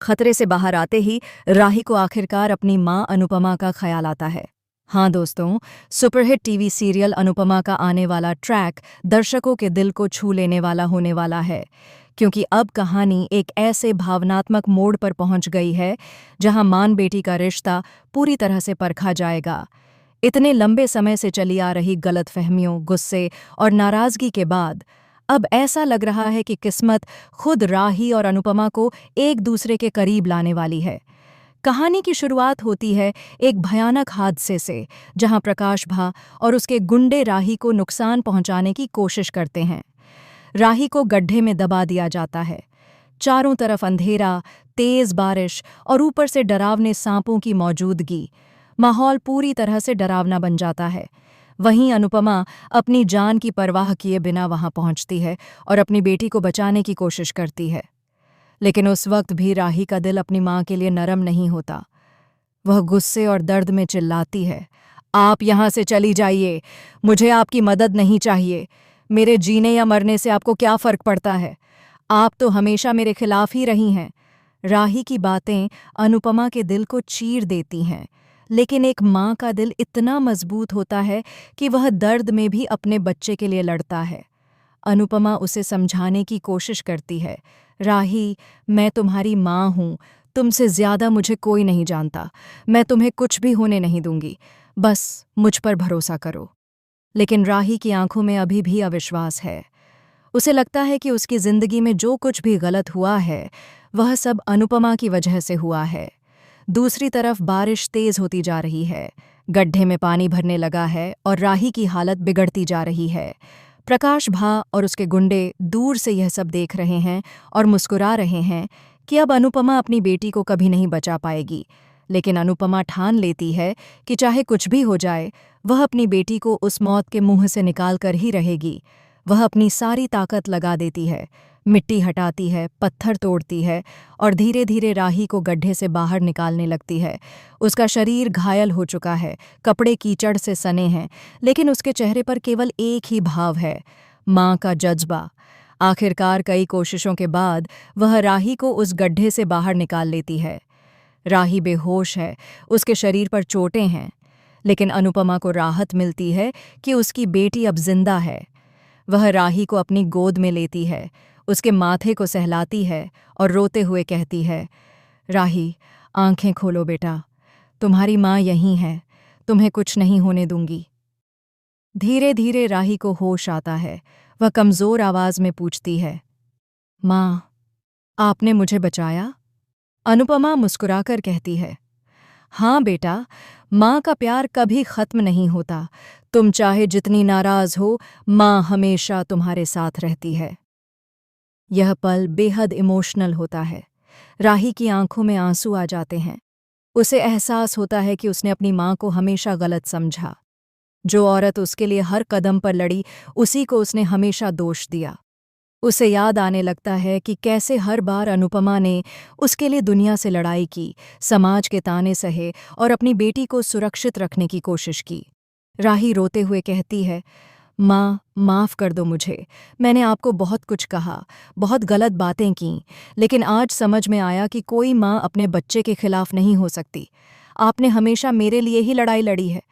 खतरे से बाहर आते ही राही को आखिरकार अपनी मां अनुपमा का ख्याल आता है। हाँ दोस्तों, सुपरहिट टीवी सीरियल अनुपमा का आने वाला ट्रैक दर्शकों के दिल को छू लेने वाला होने वाला है, क्योंकि अब कहानी एक ऐसे भावनात्मक मोड़ पर पहुंच गई है जहां मां बेटी का रिश्ता पूरी तरह से परखा जाएगा। इतने लंबे समय से चली आ रही गलतफहमियों, गुस्से और नाराजगी के बाद अब ऐसा लग रहा है कि किस्मत खुद राही और अनुपमा को एक दूसरे के करीब लाने वाली है। कहानी की शुरुआत होती है एक भयानक हादसे से, जहां प्रकाश भा और उसके गुंडे राही को नुकसान पहुंचाने की कोशिश करते हैं। राही को गड्ढे में दबा दिया जाता है। चारों तरफ अंधेरा, तेज बारिश और ऊपर से डरावने सांपों की मौजूदगी। माहौल पूरी तरह से डरावना बन जाता है। वहीं अनुपमा अपनी जान की परवाह किए बिना वहां पहुंचती है और अपनी बेटी को बचाने की कोशिश करती है। लेकिन उस वक्त भी राही का दिल अपनी मां के लिए नरम नहीं होता। वह गुस्से और दर्द में चिल्लाती है, आप यहां से चली जाइए, मुझे आपकी मदद नहीं चाहिए। मेरे जीने या मरने से आपको क्या फर्क पड़ता है? आप तो हमेशा मेरे खिलाफ ही रही हैं। राही की बातें अनुपमा के दिल को चीर देती हैं, लेकिन एक मां का दिल इतना मजबूत होता है कि वह दर्द में भी अपने बच्चे के लिए लड़ता है। अनुपमा उसे समझाने की कोशिश करती है, राही, मैं तुम्हारी मां हूं, तुमसे ज्यादा मुझे कोई नहीं जानता। मैं तुम्हें कुछ भी होने नहीं दूंगी, बस मुझ पर भरोसा करो। लेकिन राही की आंखों में अभी भी अविश्वास है। उसे लगता है कि उसकी जिंदगी में जो कुछ भी गलत हुआ है वह सब अनुपमा की वजह से हुआ है। दूसरी तरफ बारिश तेज होती जा रही है, गड्ढे में पानी भरने लगा है और राही की हालत बिगड़ती जा रही है। प्रकाश भा और उसके गुंडे दूर से यह सब देख रहे हैं और मुस्कुरा रहे हैं कि अब अनुपमा अपनी बेटी को कभी नहीं बचा पाएगी। लेकिन अनुपमा ठान लेती है कि चाहे कुछ भी हो जाए, वह अपनी बेटी को उस मौत के मुंह से निकाल कर ही रहेगी। वह अपनी सारी ताकत लगा देती है, मिट्टी हटाती है, पत्थर तोड़ती है और धीरे धीरे राही को गड्ढे से बाहर निकालने लगती है। उसका शरीर घायल हो चुका है, कपड़े कीचड़ से सने हैं, लेकिन उसके चेहरे पर केवल एक ही भाव है, मां का जज्बा। आखिरकार कई कोशिशों के बाद वह राही को उस गड्ढे से बाहर निकाल लेती है। राही बेहोश है, उसके शरीर पर चोटें हैं, लेकिन अनुपमा को राहत मिलती है कि उसकी बेटी अब जिंदा है। वह राही को अपनी गोद में लेती है, उसके माथे को सहलाती है और रोते हुए कहती है, राही, आंखें खोलो बेटा, तुम्हारी मां यहीं है, तुम्हें कुछ नहीं होने दूंगी। धीरे धीरे राही को होश आता है। वह कमजोर आवाज में पूछती है, मां, आपने मुझे बचाया? अनुपमा मुस्कुराकर कहती है, हाँ बेटा, माँ का प्यार कभी खत्म नहीं होता। तुम चाहे जितनी नाराज हो, माँ हमेशा तुम्हारे साथ रहती है। यह पल बेहद इमोशनल होता है। राही की आंखों में आंसू आ जाते हैं। उसे एहसास होता है कि उसने अपनी माँ को हमेशा गलत समझा। जो औरत उसके लिए हर कदम पर लड़ी, उसी को उसने हमेशा दोष दिया। उसे याद आने लगता है कि कैसे हर बार अनुपमा ने उसके लिए दुनिया से लड़ाई की, समाज के ताने सहे और अपनी बेटी को सुरक्षित रखने की कोशिश की। राही रोते हुए कहती है, माँ, माफ़ कर दो मुझे। मैंने आपको बहुत कुछ कहा, बहुत गलत बातें की, लेकिन आज समझ में आया कि कोई माँ अपने बच्चे के खिलाफ नहीं हो सकती। आपने हमेशा मेरे लिए ही लड़ाई लड़ी है।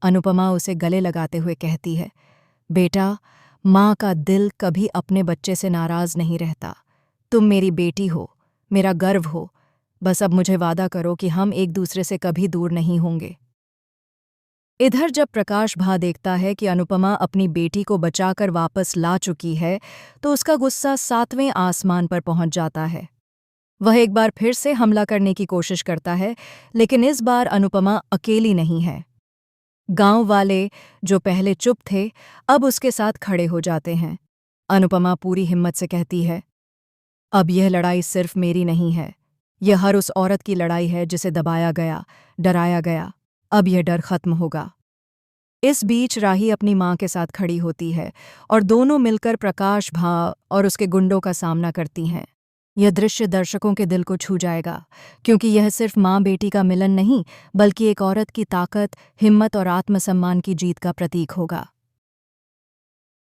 अनुपमा उसे गले लगाते हुए कहती है, बेटा, माँ का दिल कभी अपने बच्चे से नाराज नहीं रहता। तुम मेरी बेटी हो, मेरा गर्व हो। बस अब मुझे वादा करो कि हम एक दूसरे से कभी दूर नहीं होंगे। इधर जब प्रकाश भा देखता है कि अनुपमा अपनी बेटी को बचाकर वापस ला चुकी है, तो उसका गुस्सा 7वें आसमान पर पहुंच जाता है। वह एक बार फिर से हमला करने की कोशिश करता है, लेकिन इस बार अनुपमा अकेली नहीं है। गांव वाले, जो पहले चुप थे, अब उसके साथ खड़े हो जाते हैं। अनुपमा पूरी हिम्मत से कहती है, अब यह लड़ाई सिर्फ मेरी नहीं है, यह हर उस औरत की लड़ाई है जिसे दबाया गया, डराया गया। अब यह डर खत्म होगा। इस बीच राही अपनी मां के साथ खड़ी होती है और दोनों मिलकर प्रकाश भा और उसके गुंडों का सामना करती हैं। यह दृश्य दर्शकों के दिल को छू जाएगा, क्योंकि यह सिर्फ माँ बेटी का मिलन नहीं, बल्कि एक औरत की ताकत, हिम्मत और आत्मसम्मान की जीत का प्रतीक होगा।